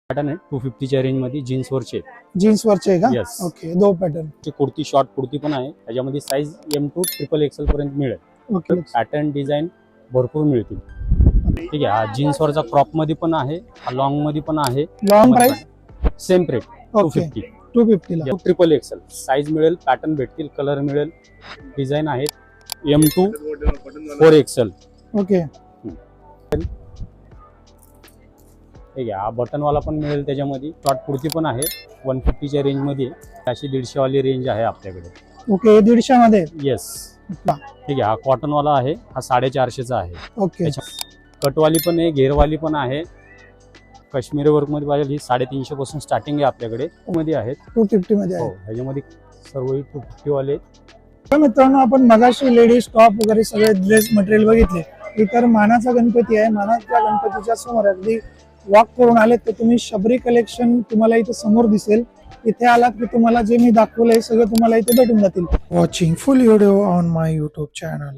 Pattern आहे 250च्या range मध्ये jeans वरचे जीन्स वरचे आहे का? Yes. ओके, दो पॅटर्न. कुर्ती शॉर्ट कुर्ती पण आहे त्याच्यामध्ये साईज M2 XXL पर्यंत मिळेल. ओके, पॅटर्न डिझाईन भरपूर मिळतील. ठीक आहे, हा जीन्स वरचा क्रॉप मध्ये पण आहे, हा लॉंग मध्ये पण आहे. Long price same rate okay 250 250 ला. XXL साईज मिळेल, पॅटर्न भेटतील, कलर मिळेल, डिझाईन आहेत. M2 4XL. ओके, ठीक आहे, हा बटन वाला पण मिळेल त्याच्यामध्ये. शॉर्ट कुर्ती पण आहे 150च्या रेंज मध्ये. अशी 150 वाली रेंज आहे आपल्याकडे. ओके, 150 मध्ये. येस, ठीक आहे, हा कॉटन वाला आहे, हा 450चा आहे. ओके, कटवाली पण आहे, घेरवाली पण आहे. काश्मीरी वर्क मध्ये पाहिजे ही 350 पासून स्टार्टिंग आहे आपल्याकडे. मध्ये आहेत 250 मध्ये हो, आहे. ह्याच्यामध्ये सर्व 250 वाले. तर मित्रांनो, आपण मगाशी लेडीज टॉप वगैरे सगळे ड्रेस मटेरियल बघितले. इतर मानाचा गणपती आहे. मानाच्या गणपतीच्या समोर अगदी वॉक करून आले तर तुम्ही शबरी कलेक्शन तुम्हाला इथे समोर दिसेल. इथे आलात की तुम्हाला जे मी दाखवलंय सगळं तुम्हाला इथे भेटून जातील. Watching full video on my YouTube channel.